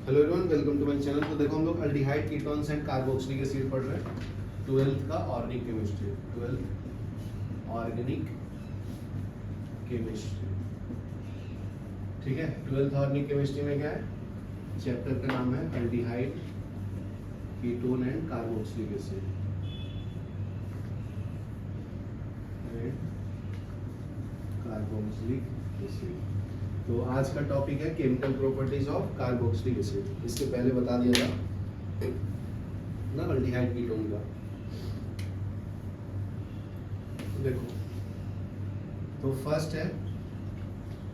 Hello everyone, welcome to my channel. तो देखो हम लोग aldehyde ketones and carboxylic acid पढ़ रहे हैं 12th का organic chemistry. 12th organic chemistry, ठीक है। 12th ऑर्गेनिक केमिस्ट्री में क्या है, चैप्टर का नाम है aldehyde ketone and carboxylic acid. Carboxylic acid. तो आज का टॉपिक है chemical properties of carboxylic acid. इसके पहले बता दिया था ना अल्डिहाइड कीटोन का। देखो, तो फर्स्ट है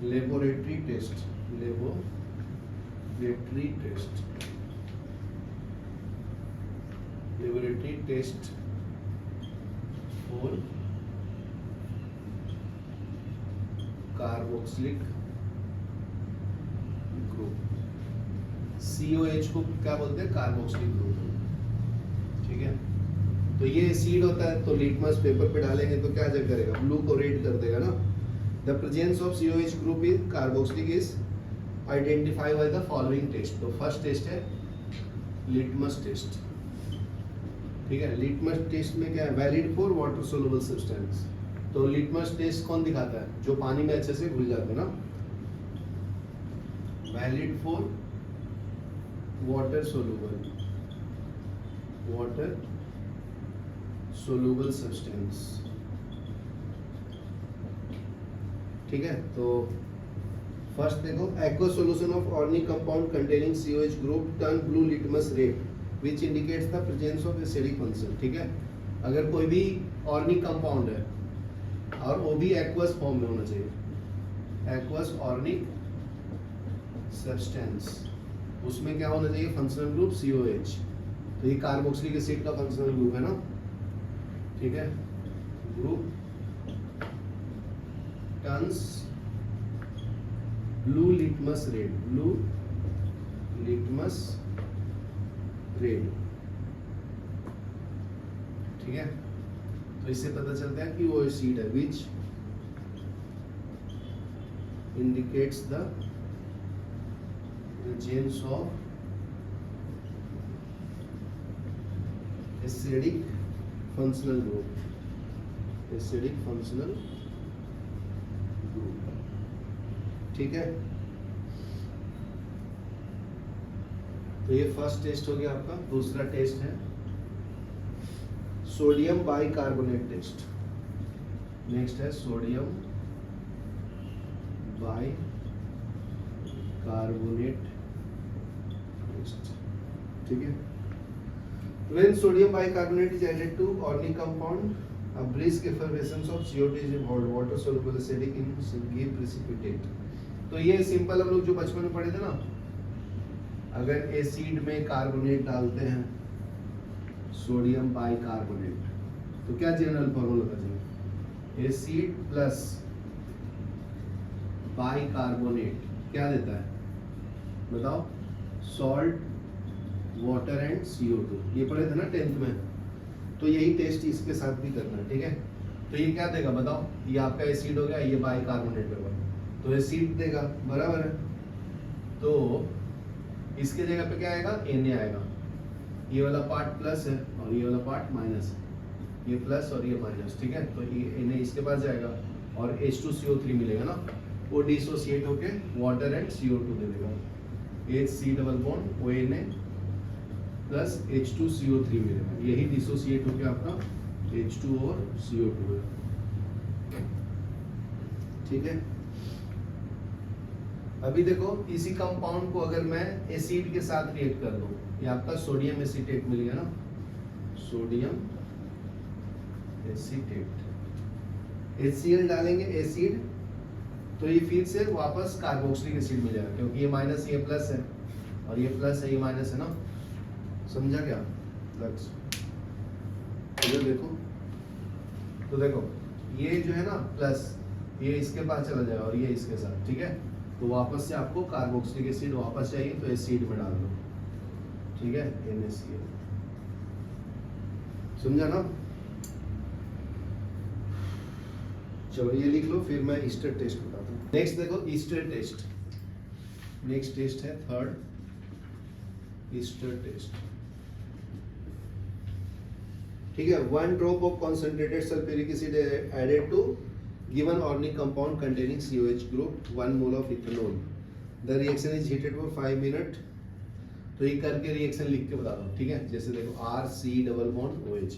laboratory test. Laboratory test for carboxylic group. COH को क्या बोलते हैं? कार्बोक्सिलिक ग्रुप, ठीक है। तो ये एसिड होता है, तो लिटमस पेपर पे डालेंगे तो क्या जग करेगा? ब्लू को रेड कर देगा ना। The presence of COH group in carboxylic is identify by the following test. तो फर्स्ट टेस्ट है लिटमस टेस्ट, ठीक है। लिटमस टेस्ट में क्या है? Valid for water soluble substance. तो लिटमस टेस्ट कौन दिखाता है? जो पानी में अच्छे से घुल जाते हैं ना। Valid for water soluble substance, ठीक है। तो फर्स्ट देखो, aqua solution of organic compound containing COH group turn blue litmus red which indicates the presence of acidic function, ठीक है। अगर कोई भी ऑर्गेनिक कंपाउंड है और वो भी एक्वस फॉर्म में होना चाहिए, एक्वस ऑर्गेनिक सब्सटेंस, उसमें क्या होना चाहिए? Functional group COH। तो ये कार्बोक्सिलिक एसिड का फंक्शनल ग्रुप है ना, ठीक है। Group turns blue litmus red, ठीक है। तो इससे पता चलता है कि वो एसिड है which indicates the presence of acidic functional group, ठीक है। तो ये फर्स्ट टेस्ट हो गया आपका। दूसरा टेस्ट है सोडियम बाइकार्बोनेट टेस्ट। नेक्स्ट है सोडियम बाइकार्बोनेट, ठीक है। When sodium bicarbonate is added to organic compound, a brisk effervescence of CO2 is involved. Water soluble acidic in give precipitate. तो ये सिंपल हम लोग जो बचपन में पढ़े थे ना, अगर एसिड में कार्बोनेट डालते हैं, सोडियम बाइकार्बोनेट, तो क्या जनरल फॉर्मूला बचेगा? एसिड प्लस बाइकार्बोनेट क्या देता है बताओ? Salt, water and CO2। ये पढ़े थे ना 10th में। तो यही टेस्ट इसके साथ भी करना है, ठीक है। तो ये क्या देगा बताओ? ये आपका एसिड हो गया, ये बाइकार्बोनेट होगा, तो एसिड देगा, बराबर है। तो इसके जगह पे क्या आएगा? Na आएगा। ये वाला पार्ट प्लस है और ये वाला पार्ट माइनस है, ये प्लस और ये माइनस, ठीक है। तो ये Na इसके पास जाएगा और H2CO3 मिलेगा ना, वो डिसोसिएट होके वाटर एंड CO2 दे देगा। HC double bond ONA plus H2CO3 मिलेगा। यही डिसोसिएट होके आपका H2 और CO2 है, ठीक है। अभी देखो, इसी कंपाउंड को अगर मैं एसिड के साथ रिएक्ट कर दूं, ये आपका सोडियम एसीटेट मिल गया ना, सोडियम एसीटेट। HCl डालेंगे एसिड, तो ये फिर से वापस कार्बोक्सिलिक एसिड मिल जाएगा, क्योंकि ये माइनस ये प्लस है और ये प्लस है ये माइनस है ना। समझा क्या? इधर देखो, तो देखो ये जो है ना प्लस, ये इसके पास चला जाएगा और ये इसके साथ, ठीक है। तो वापस से आपको कार्बोक्सिलिक एसिड वापस चाहिए, तो एसिड में डाल दो, ठीक है, NaCl। समझा ना? चलो ये लिख लो, फिर मैं ईस्टर टेस्ट बताता हूँ। नेक्स्ट देखो ईस्टर टेस्ट। नेक्स्ट टेस्ट है थर्ड ईस्टर टेस्ट। ठीक है, 1 drop of concentrated sulphuric acid added to given organic compound containing COH group 1 mole of ethanol, the reaction is heated for 5 minute. तो ये करके reaction लिख के बता दो, ठीक है। जैसे देखो RC डबल बॉन्ड OH,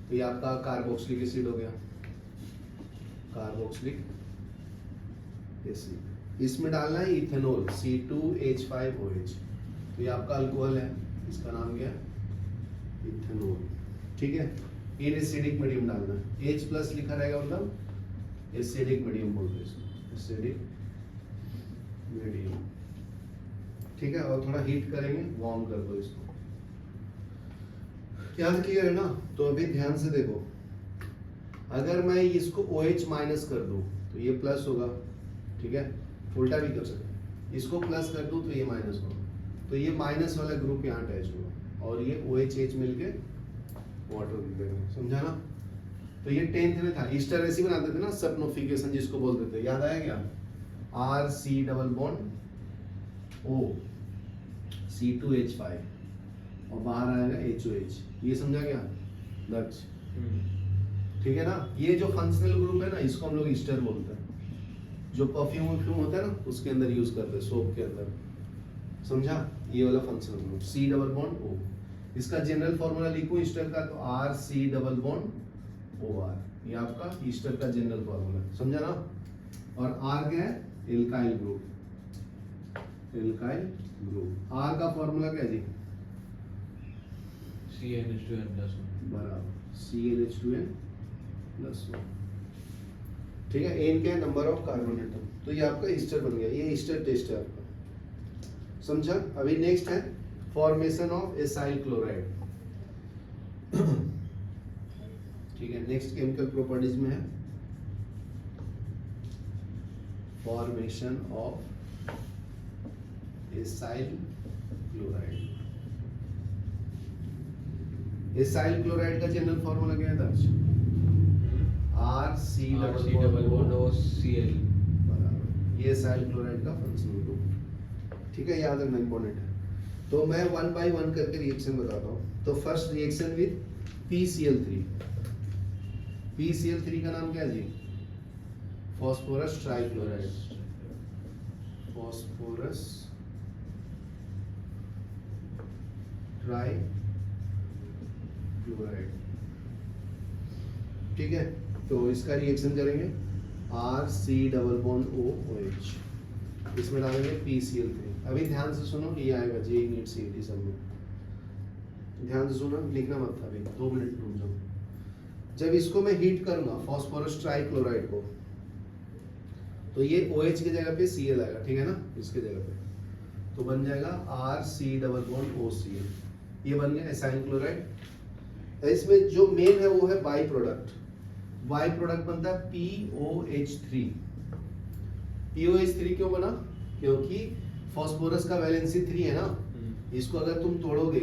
तो ये आपका कार्बोक्सिलिक एसिड हो गया, कार्बोक्सिलिक एसिड। इसमें डालना है इथेनॉल C2H5OH, तो ये आपका अल्कोहल है, इसका नाम क्या है, इथेनॉल। ठीक है, इन एसिडिक मीडियम डालना है, H प्लस लिखा रहेगा मतलब एसिडिक मीडियम बोलते हैं इसको, एसिडिक मीडियम। ठीक है, और थोड़ा हीट करेंगे, वार्म कर दो इसको। याद किया है ना, तो अभी ध्यान से देखो, अगर मैं इसको OH माइनस कर दूं तो ये प्लस होगा, ठीक है, उल्टा भी कर सकते, इसको प्लस कर दूं तो ये माइनस होगा, तो ये माइनस वाला ग्रुप यहाँ अटैच होगा और ये OH मिलके वाटर देगा, समझा ना। तो ये 10th में था, ईस्टर ऐसे बनाते थे ना, सप्नोफिकेशन जिसको बोलते थे, याद आया क्या, RC double bond O C2H5 और बाहर आएगा HOH, ये समझा क्या दक्ष, ठीक है ना। ये जो फंक्शनल ग्रुप है ना, इसको हम लोग ईस्टर बोलते हैं, जो परफ्यूम होता है ना उसके अंदर यूज करते हैं, सोप के अंदर, समझा। ये वाला functional group C double bond O, इसका जनरल फॉर्मूला लिखूं ईस्टर का, तो RC डबल बॉन्ड OR, ये आपका ईस्टर का जनरल फॉर्मूला, समझा ना। और R क्या है, alkyl group, alkyl group. R का फॉर्मूला क्या है जी, CnH2n+1 बराबर CnH2n+1। ठीक है, N क्या है, नंबर ऑफ कार्बन एटम। तो ये आपका ईस्टर बन गया, ये ईस्टर टेस्ट है आपका, समझा। अभी नेक्स्ट है फॉर्मेशन ऑफ एसाइल क्लोराइड। ठीक है, नेक्स्ट केमिकल प्रॉपर्टीज में है formation of acyl chloride. Acyl chloride का जनरल फॉर्मूला क्या है दर्श, RC डबल बॉन्ड OCl, ये एसाइल क्लोराइड का फंक्शनल ग्रुप। ठीक है, याद रखना इंपॉर्टेंट है। तो मैं 1 बाय 1 करके रिएक्शन बताता हूँ। तो first reaction with PCl3, PCl3 का नाम क्या है जी, फॉस्फोरस ट्राइक्लोराइड, फॉस्फोरस ट्राइक्लोराइड। ठीक है, तो इसका रिएक्शन करेंगे RC डबल बॉन्ड OH, इसमें डालेंगे PCl3। अभी ध्यान से सुनो, ये आएगा JEE NEET CET सब में, ध्यान से सुनो, लिखना मत था, अभी 2 मिनट रुक जाओ। जब इसको मैं हीट करूंगा फॉस्फोरस ट्राइक्लोराइड को, तो ये OH की जगह पे Cl आएगा, ठीक है ना, इसके जगह पे, तो बन जाएगा RC डबल बॉन्ड OCl, ये बन गया एसाइल क्लोराइड। इसमें जो मेन है वो है बाई प्रोडक्ट, बाई प्रोडक्ट बनता है POH3। POH3 क्यों बना, क्योंकि फॉस्फोरस का वैलेंसी 3 है ना, इसको अगर तुम तोड़ोगे,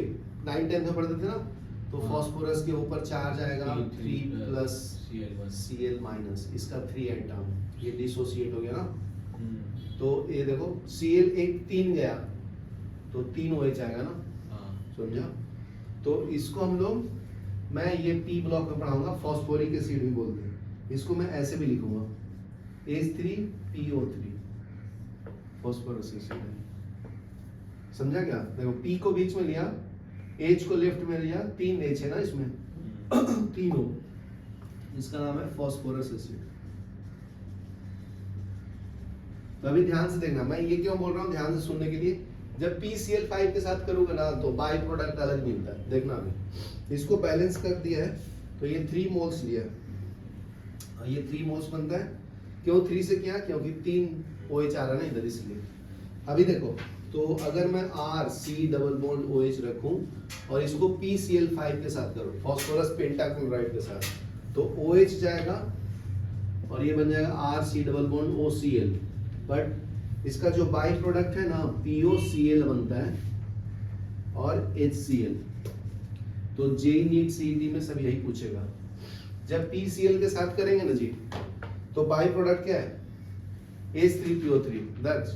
9th-10th में पढ़ते थे ना, तो फॉस्फोरस के ऊपर चार्ज आएगा 3 प्लस Cl माइनस, इसका 3 एटम, ये डिसोसिएट हो गया ना। तो ये देखो Cl एक 3 गया तो 3 OH आएगा ना, समझा। तो इसको हम लोग, मैं ये P ब्लॉक में पढ़ाऊंगा, फॉस्फोरिक एसिड भी बोलते हैं इसको, मैं ऐसे भी लिखूंगा H3PO3, फॉस्फोरस एसिड है, समझा क्या। देखो P को बीच में लिया, H को लेफ्ट में लिया, 3 H है ना इसमें, 3 O, इसका नाम है फॉस्फोरस एसिड। तो अभी ध्यान से देखना, मैं ये क्यों बोल रहा हूँ, ध्यान से सुनने के लिए। जब PCl5 के साथ करोगे ना, तो बाई प्रोडक्ट अलग मिलता है, देखना। अभी इसको बैलेंस कर दिया है, तो ये 3 मोल्स लिया, और ये 3 मोल्स बनता है। क्यों 3 से किया, क्योंकि 3 OH आ रहा है ना इधर, इसलिए। अभी देखो, तो अगर मैं RC डबल बॉन्ड OH रखूं और इसको PCl5 के साथ करूं, फॉस्फोरस पेंटाक्लोराइड के साथ, तो OH जाएगा और ये बन जाएगा RC double bond OCl। But इसका जो बाई प्रोडक्ट है ना, POCl बनता है और HCl। तो JEE NEET CET में सब यही पूछेगा। जब PCl के साथ करेंगे ना जी, तो बाई प्रोडक्ट क्या है, H3PO3 दर्ज,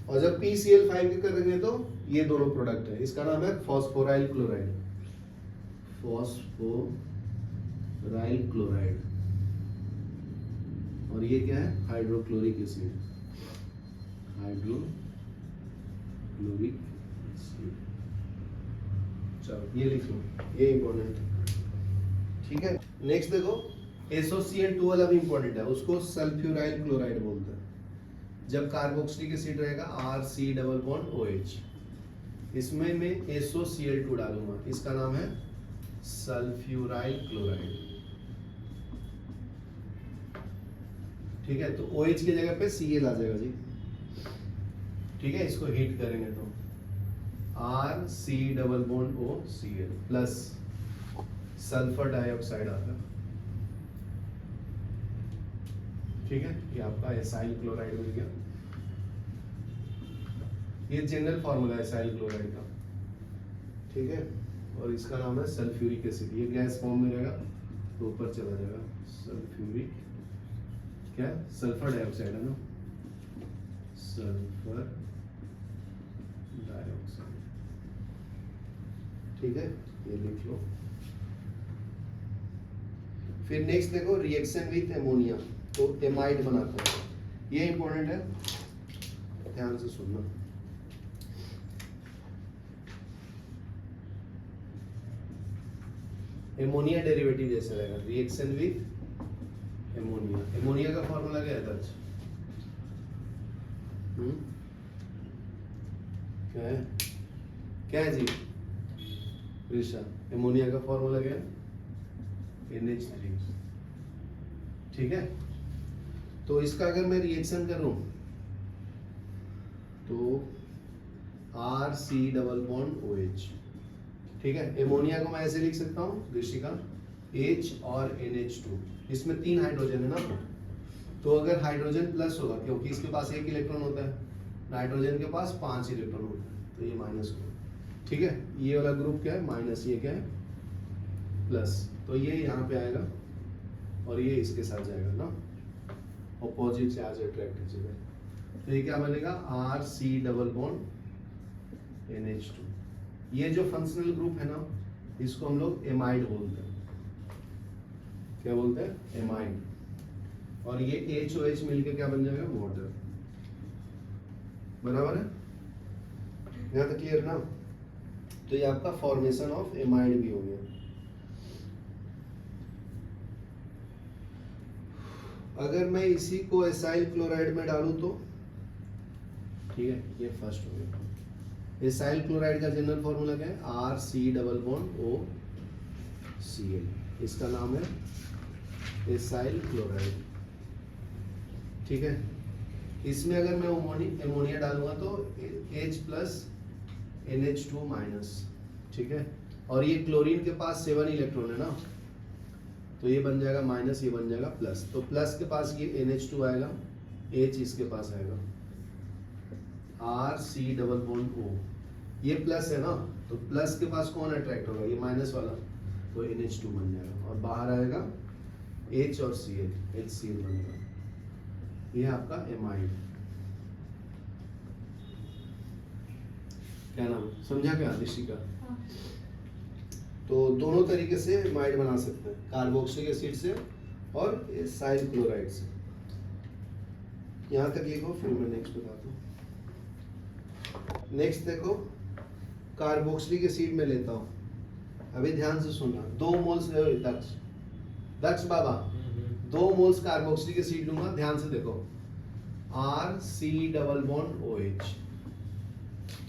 और जब PCl5 के करेंगे तो ये दोनों प्रोडक्ट है, इसका नाम है फॉस्फोराइल क्लोराइड, फॉस्फोराइल क्लोराइड। और ये क्या है? Hydrochloric acid, hydrochloric acid. चलो ये लिख लो, ये इंपॉर्टेंट है, ठीक है। नेक्स्ट देखो, SOCl2 वाला भी इंपॉर्टेंट है, उसको सल्फ्यूराइल क्लोराइड बोलते हैं। जब कार्बोक्सिलिक एसिड रहेगा RC≡OH, इसमें मैं SOCl2 डालूंगा, इसका नाम है सल्फ्यूराइल क्लोराइड, ठीक है। तो OH की जगह पे Cl आ जाएगा जी, ठीक है। इसको हीट करेंगे तो RC≡OCl प्लस सल्फर डाइऑक्साइड आता है, ठीक है। ये आपका एसाइल क्लोराइड मिल गया। ये जनरल फॉर्मूला है एसाइल क्लोराइड का, ठीक है। और इसका नाम है सल्फ्यूरिक एसिड। ये गैस फॉर्म में रहेगा तो ऊपर चला जाएगा, सल्फ्यूरिक क्या, सल्फर डाइऑक्साइड है ना, सल्फर डाइऑक्साइड, ठीक है। ये लिख लो। फिर नेक्स्ट देखो, रिएक्शन विथ एमोनिया, तो एमाइड बनाता है, ये इंपॉर्टेंट है, ध्यान से सुनना। एमोनिया डेरिवेटिव जैसे रहेगा, रिएक्शन विथ एमोनिया। एमोनिया का फॉर्मूला क्या है दर्ज? क्या है, क्या है जी ऋषा? एमोनिया का फॉर्मूला क्या है? NH3, ठीक है। तो इसका अगर मैं रिएक्शन करूं तो RC≡OH, ठीक है। एमोनिया को मैं ऐसे लिख सकता हूँ ऋषिका, H और NH2, इसमें 3 हाइड्रोजन है ना, तो अगर हाइड्रोजन प्लस होगा, क्योंकि इसके पास 1 इलेक्ट्रॉन होता है, नाइट्रोजन के पास 5 इलेक्ट्रॉन होता है, तो ये माइनस होगा, ठीक है। ये वाला ग्रुप क्या है? माइनस, ये क्या है? प्लस, तो ये यहाँ पे आएगा और ये इसके साथ जाएगा ना, ऑपोजिट चार्ज अट्रैक्ट हो जाएगा, तो ये क्या बनेगा? RC≡NH2। ये जो फंक्शनल ग्रुप है ना, इसको हम लोग एमाइड बोलते हैं। क्या बोलते हैं? एमाइड। और ये HOH मिलके क्या बन जाएगा? वाटर। बराबर है, यहाँ तक क्लियर ना? तो ये आपका फॉर्मेशन ऑफ एमाइड भी हो गया। अगर मैं इसी को एसाइल क्लोराइड में डालूं तो, ठीक है, ये फर्स्ट हो गया। एसाइल क्लोराइड का जनरल फॉर्मूला क्या है? RC≡OCl, इसका नाम है एसाइल क्लोराइड, ठीक है। इसमें अगर मैं एमोनिया डालूंगा तो H+NH2-, ठीक है। और ये क्लोरीन के पास 7 इलेक्ट्रॉन है ना, तो ये बन जाएगा माइनस, ये बन जाएगा प्लस, तो प्लस के पास ये NH2 आएगा, H इसके पास आएगा, RC≡O, ये प्लस है ना, तो प्लस के पास कौन अट्रैक्ट होगा? ये माइनस वाला, तो NH2 बन जाएगा, और बाहर आएगा H और Cl, HCl बनेगा। ये आपका एमाइड, क्या नाम समझा क्या ऋषिका? तो दोनों तरीके से एमाइड बना सकते हैं, कार्बोक्सिलिक एसिड से और एसाइल क्लोराइड से। यहाँ तक लिखो, फिर मैं नेक्स्ट बताता हूँ। नेक्स्ट देखो, कार्बोक्सिलिक एसिड में लेता हूँ, अभी ध्यान से सुनना। 2 मोल्स दक्ष बाबा, 2 मोल्स कार्बोक्सिलिक एसिड लूंगा, ध्यान से देखो, RC≡OH,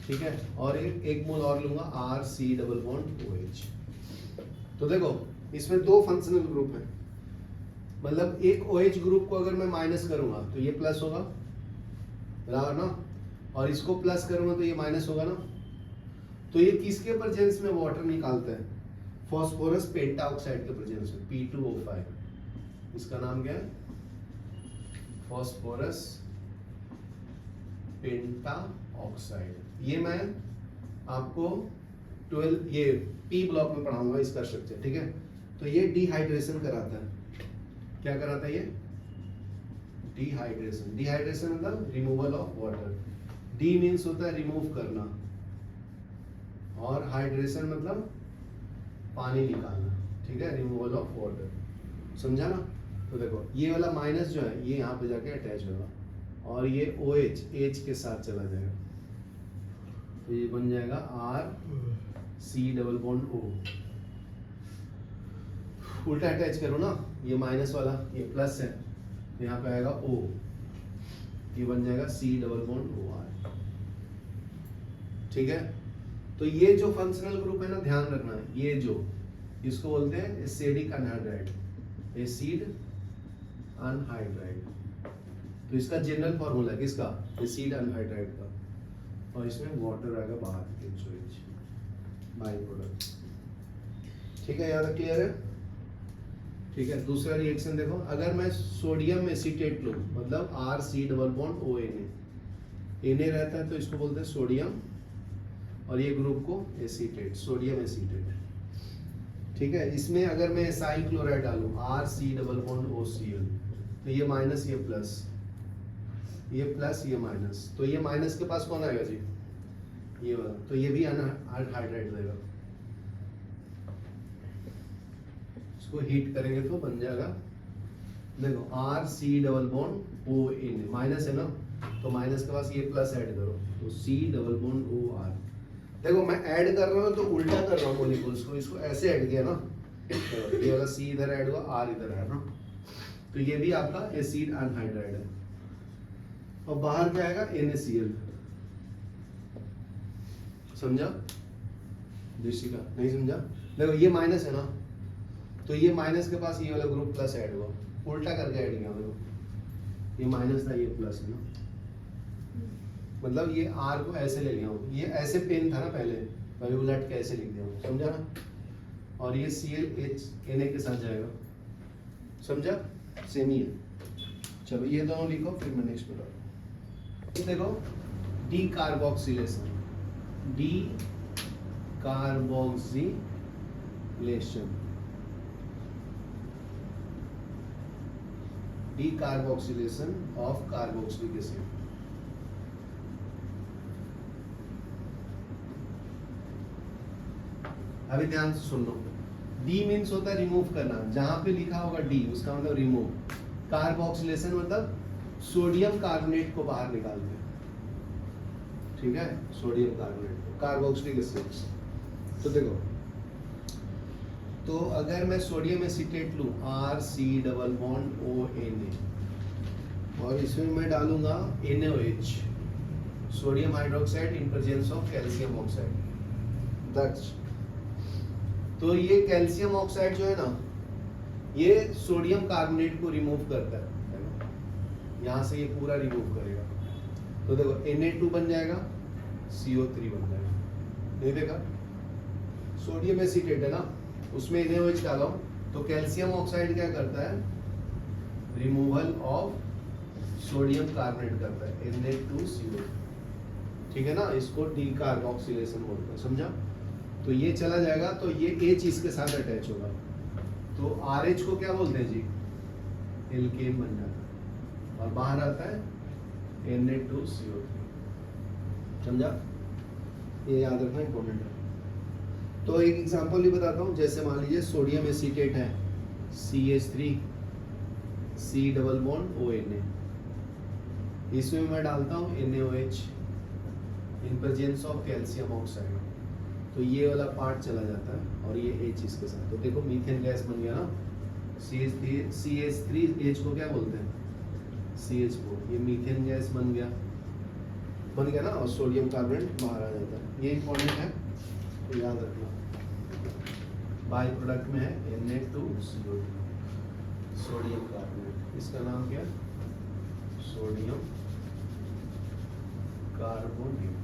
ठीक है। और एक मोल और लूंगा, RC≡OH। तो देखो, इसमें 2 फंक्शनल ग्रुप है, मतलब एक OH ग्रुप को अगर मैं माइनस करूंगा तो ये प्लस होगा, बराबर ना, और इसको प्लस करूंगा तो ये माइनस होगा ना। तो ये किसके प्रेजेंस में वाटर निकालते हैं? फॉस्फोरस पेंटाऑक्साइड के प्रेजेंस में, P2O5, इसका नाम क्या है? Phosphorus pentoxide. ये मैं आपको 12 ये P ब्लॉक में पढ़ाऊंगा इसका स्ट्रक्चर, ठीक है। तो ये डिहाइड्रेशन कराता है, क्या कराता है ये? डिहाइड्रेशन। डिहाइड्रेशन मतलब removal of water, D means होता है रिमूव करना, और हाइड्रेशन मतलब पानी निकालना, ठीक है, रिमूवल ऑफ वाटर, समझा ना। तो देखो ये वाला माइनस जो है ये यहाँ पे जाके अटैच होगा, और ये OH H के साथ चला जाएगा, तो ये बन जाएगा RC डबल बॉन्ड O। उल्टा अटैच करो ना, ये माइनस वाला ये प्लस है, तो यहाँ पे आएगा O, ये बन जाएगा C डबल बॉन्ड OR, ठीक है। तो ये जो फंक्शनल ग्रुप है ना, ध्यान रखना है, ये जो इसको बोलते हैं एसिडिक अनहाइड्राइड, एसिड अनहाइड्राइड। तो इसका जनरल फॉर्मूला है किसका, एसिड अनहाइड्राइड का, और इसमें वाटर आएगा बाहर, HOH बाई प्रोडक्ट, ठीक है, यहाँ तक क्लियर है। ठीक है, दूसरा रिएक्शन देखो, अगर मैं सोडियम एसीटेट लूँ, मतलब RC double bond ONA, Na रहता है तो इसको बोलते हैं सोडियम, और ये ग्रुप को एसीटेट, सोडियम एसीटेट, ठीक है। इसमें अगर मैं एसाइल क्लोराइड डालूं RC डबल बॉन्ड OCl, तो ये माइनस ये प्लस, ये प्लस ये माइनस, तो ये माइनस के पास कौन आएगा जी, ये वाला, तो ये भी अनहाइड्राइड रहेगा। इसको हीट करेंगे तो बन जाएगा, देखो RC double bond ONA, minus है ना, तो माइनस के पास ये प्लस ऐड करो, तो C डबल बॉन्ड OR। देखो मैं ऐड कर रहा हूँ तो उल्टा कर रहा हूँ मॉलिक्यूल्स को, इसको ऐसे ऐड किया ना, तो ये वाला C इधर ऐड हुआ, R इधर है ना, तो ये भी आपका एसिड अनहाइड्राइड है। और बाहर क्या आएगा, NaCl, समझा दृष्टिका, नहीं समझा। देखो ये माइनस है ना, तो ये माइनस के पास ये वाला ग्रुप प्लस ऐड हुआ, उल्टा करके ऐड किया, देखो ये माइनस था ये प्लस है ना, मतलब ये R को ऐसे ले लिया हूँ, ये ऐसे पेन था ना पहले, अभी उलट के ऐसे लिख दिया हूँ, समझा ना। और ये ClH Na के साथ जाएगा, समझा, सेम ही है। चलो ये दोनों लिखो, फिर मैं नेक्स्ट बता रहा हूँ। देखो D carboxylation, D carboxylation, D carboxylation of carboxylic acid. अभी ध्यान से सुन लो, डी मीन्स होता है रिमूव करना, जहां पे लिखा होगा डी उसका मतलब रिमूव, कार्बोक्सिलेशन मतलब सोडियम कार्बोनेट को बाहर निकालते हैं, ठीक है, सोडियम कार्बोनेट, कार्बोक्सिलिक एसिड। तो देखो, तो अगर मैं सोडियम एसीटेट लूं RC डबल बॉन्ड ONA, और इसमें मैं डालूंगा NaOH, sodium hydroxide in presence of calcium oxide, that's, तो ये कैल्शियम ऑक्साइड जो है ना, ये सोडियम कार्बोनेट को रिमूव करता है, यहाँ से ये पूरा रिमूव करेगा, तो देखो Na2 बन जाएगा, CO3 बन जाएगा, नहीं देखा, सोडियम एसीटेट है ना, उसमें NaOH डाला हूं, तो कैल्शियम ऑक्साइड क्या करता है, रिमूवल ऑफ सोडियम कार्बोनेट करता है, Na2CO, ठीक है ना, इसको डी कार्बोक्सिलेशन बोलते हैं, समझा। तो ये चला जाएगा, तो ये H इसके साथ अटैच होगा, तो RH को क्या बोलते हैं जी, एल्केन बन जाता है, और बाहर आता है Na2CO3, समझा, ये याद रखना इंपॉर्टेंट है। तो एक एग्जांपल भी बताता हूँ, जैसे मान लीजिए सोडियम एसीटेट है CH3 C double bond ONA, इसमें मैं डालता हूँ NaOH in presence of calcium oxide, तो ये वाला पार्ट चला जाता है, और ये H इसके साथ, तो देखो मीथेन गैस बन गया ना, CH3H को क्या बोलते हैं, CH4, ये मीथेन गैस बन गया ना, और सोडियम कार्बोनेट बाहर आ जाता है, ये इंपॉर्टेंट है, तो याद रखना। बाई प्रोडक्ट में है Na2CO2, सोडियम कार्बोनेट, इसका नाम क्या, सोडियम कार्बोनेट।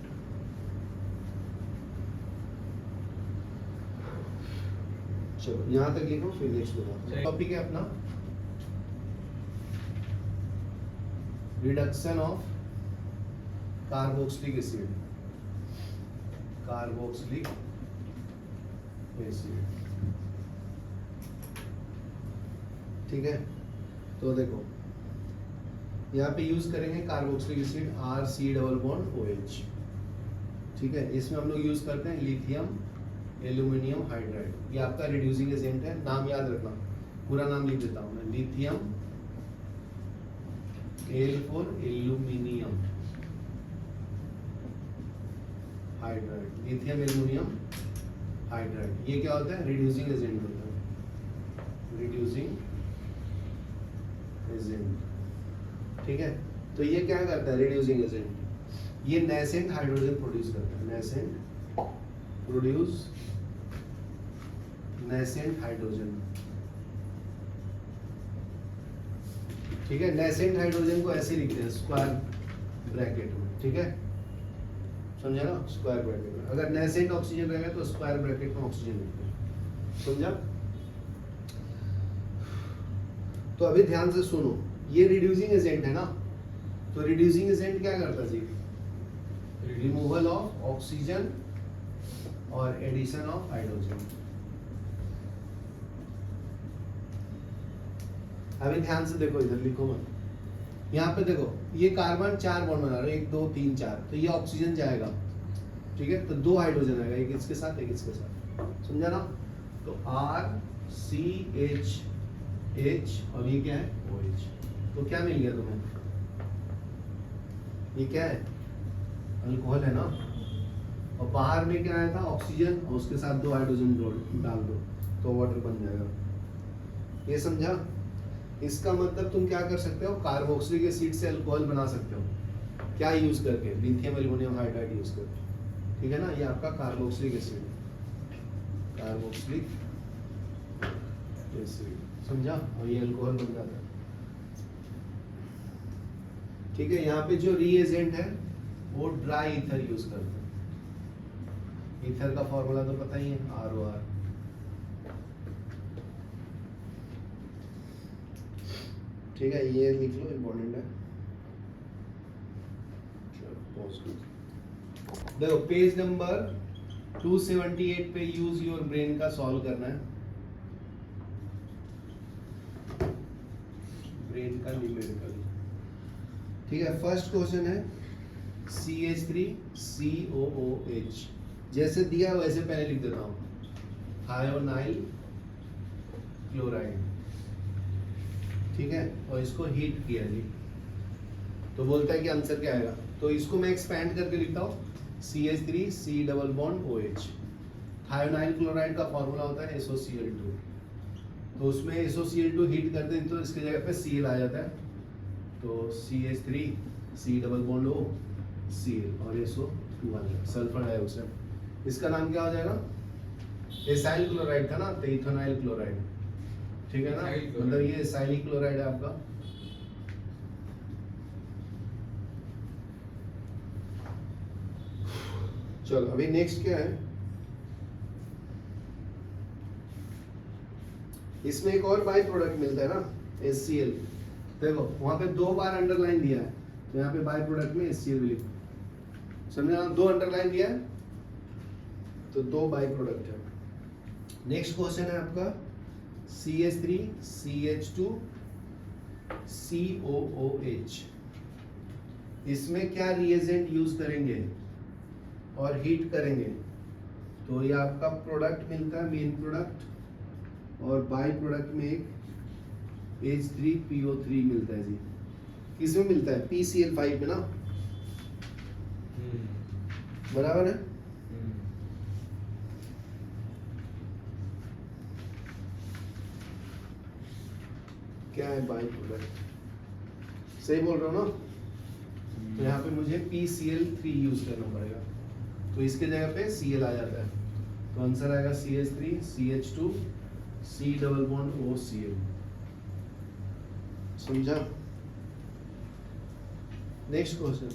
चलो यहाँ तक लिखो, फिर नेक्स्ट बताओ। टॉपिक है अपना reduction of carboxylic acid, carboxylic acid, ठीक है। तो देखो यहाँ पे यूज करेंगे carboxylic acid RC double bond OH। ठीक है, इसमें हम लोग यूज करते हैं लिथियम एल्यूमिनियम हाइड्राइड। ये आपका रिड्यूसिंग एजेंट है, नाम याद रखना, पूरा नाम लिख देता हूँ मैं, lithium L for aluminium hydride, lithium aluminium hydride. ये क्या होता है? रिड्यूसिंग एजेंट होता है, रिड्यूसिंग एजेंट। ठीक है, तो ये क्या करता है रिड्यूसिंग एजेंट? ये नेसेंट हाइड्रोजन प्रोड्यूस करता है, नेसेंट हाइड्रोजन। ठीक है, नेसेंट हाइड्रोजन को ऐसे लिखते हैं स्क्वायर ब्रैकेट में। ठीक है, समझा ना, स्क्वायर ब्रैकेट में। अगर नेसेंट ऑक्सीजन रहेगा तो स्क्वायर ब्रैकेट में ऑक्सीजन लिखते हैं, समझा? तो अभी ध्यान से सुनो, ये रिड्यूसिंग एजेंट है ना, तो रिड्यूसिंग एजेंट क्या करता है जी? रिमूवल ऑफ ऑक्सीजन और एडिशन ऑफ हाइड्रोजन। अभी ध्यान से देखो, इधर लिखो मत, यहाँ पे देखो, ये कार्बन 4 बॉन्ड बना रहा है, 1 2 3 4, तो ये ऑक्सीजन जाएगा। ठीक है, तो 2 हाइड्रोजन आएगा, एक इसके साथ एक इसके साथ, समझा ना? तो RCH और ये क्या है? OH। तो क्या मिल गया तुम्हें? ये क्या है? अल्कोहल है ना। और बाहर में क्या आया था? ऑक्सीजन, और उसके साथ 2 हाइड्रोजन डाल दो तो वाटर बन जाएगा। ये समझा? इसका मतलब तुम क्या कर सकते हो? कार्बोक्सिलिक एसिड से अल्कोहल बना सकते हो। क्या यूज करके? लिथियम एल्यूमिनियम हाइड्राइड यूज करके। ठीक है ना, ये आपका कार्बोक्सिलिक एसिड, कार्बोक्सिलिक एसिड, समझा? और ये अल्कोहल बन जाता है। ठीक है, यहाँ पे जो रीएजेंट है वो ड्राई ईथर यूज करते हैं। ईथर का फॉर्मूला तो पता ही है, ROR। ठीक है, ये लिख लो, इम्पोर्टेंट है। देखो पेज नंबर 278 पे यूज योर ब्रेन का सॉल्व करना है, ब्रेन का न्यूमेरिकल। ठीक है, फर्स्ट क्वेश्चन है CH3COOH। जैसे दिया वैसे पहले लिख देता हूँ, थायोनाइल क्लोराइड। ठीक है, और इसको हीट किया जी, तो बोलता है कि आंसर क्या आएगा। तो इसको मैं एक्सपैंड करके लिखता हूँ, CH3C double bond OH। Thionyl chloride का फॉर्मूला होता है SOCl2, तो उसमें SOCl2 हीट करते हैं तो इसके जगह पे Cl आ जाता है, तो CH3C double bond O Cl और SO2 आ जाएगा, सल्फर डाइऑक्साइड। इसका नाम क्या हो जाएगा? एसाइल क्लोराइड था ना, तो इथेनॉइल क्लोराइड। ठीक है ना, मतलब ये एसाइल क्लोराइड है आपका। चलो अभी नेक्स्ट क्या है, इसमें एक और बाई प्रोडक्ट मिलता है ना, HCl। देखो वहां पे 2 बार अंडरलाइन दिया है, तो यहाँ पे बाई प्रोडक्ट में HCl भी लिखो, समझा? 2 अंडरलाइन दिया है तो 2 बाई प्रोडक्ट है। नेक्स्ट क्वेश्चन है आपका CH3CH2COOH। इसमें क्या रिएजेंट यूज करेंगे और हीट करेंगे? तो ये आपका प्रोडक्ट मिलता है, मेन प्रोडक्ट, और बाई प्रोडक्ट में एक H3PO3 मिलता है जी। किसमें मिलता है? PCl5 में ना, बराबर है? क्या है बाई प्रोडक्ट? सही बोल रहा हूँ ना? तो यहाँ पे मुझे PCl3 यूज करना पड़ेगा, तो इसके जगह पे Cl आ जाता है, तो आंसर आएगा CH3CH2C डबल बॉन्ड OCl। समझा? नेक्स्ट क्वेश्चन,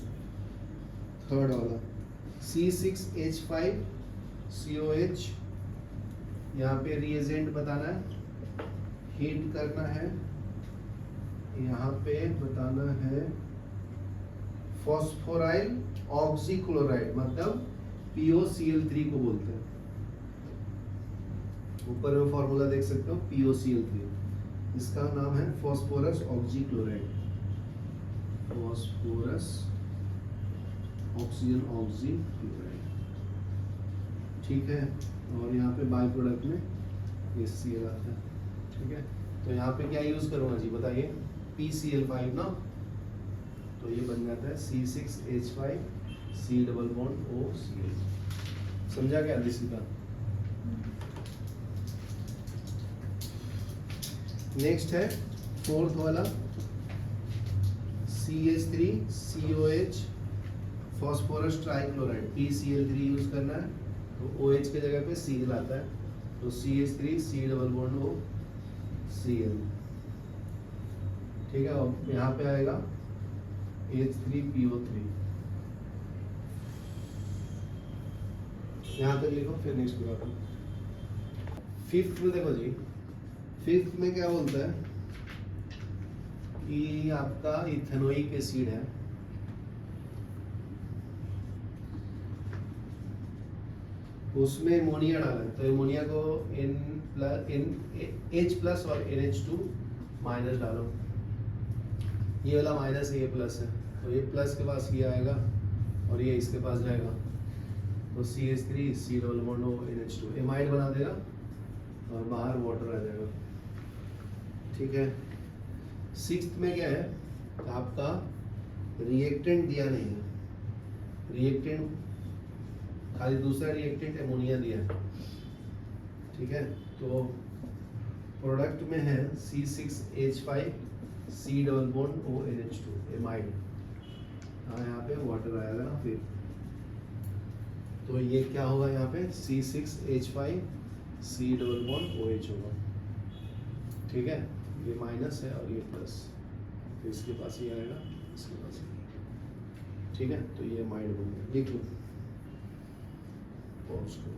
थर्ड वाला, C6H5COH। यहाँ पे रिएजेंट बताना है, हीट करना है, यहाँ पे बताना है फॉस्फोराइल ऑक्सीक्लोराइड, मतलब POCl3 को बोलते हैं। ऊपर में फॉर्मूला देख सकते हो, POCl3, इसका नाम है phosphorus oxychloride. Phosphorus oxygen oxy chloride, ठीक है। और यहाँ पे बाई प्रोडक्ट में HCl आता है, ठीक है। तो यहाँ पे क्या यूज़ करूँगा जी बताइए, PCl5 ना, तो ये बन जाता है C6H5 C double bond OCl। समझा क्या दिसी का? नेक्स्ट है फोर्थ वाला CH3COH phosphorus trichloride, PCl3 use करना है, तो OH के जगह पे Cl आता है, तो CH3 C double bond OCl, ठीक है। अब यहाँ पे आएगा H3PO3, यहाँ तक लिखो फिर नेक्स्ट बताता हूँ। फिफ्थ में देखो जी, फिफ्थ में क्या बोलता है कि आपका इथेनोइक एसिड है, उसमें एमोनिया डाला है, तो एमोनिया को H+ और NH2- डालो। ये वाला माइनस है, ये प्लस है, तो ये प्लस के पास ये आएगा और ये इसके पास जाएगा, तो CH3 C double bond NH2 amide बना देगा और बाहर वाटर आ जाएगा, ठीक है। सिक्स्थ में क्या है, आपका रिएक्टेंट दिया नहीं है, रिएक्टेंट खाली दूसरा रिएक्टेंट एमोनिया दिया है, ठीक है। तो प्रोडक्ट में है C6H5 C double bond ONH2 amide, यहाँ पे वाटर आएगा ना फिर, तो ये क्या होगा यहाँ पे C6H5 C double bond OH होगा, ठीक है। ये माइनस है और ये प्लस, तो इसके पास ये आएगा, इसके पास ये, ठीक है। तो ये माइंड बन गया, लिख लो पॉज करो।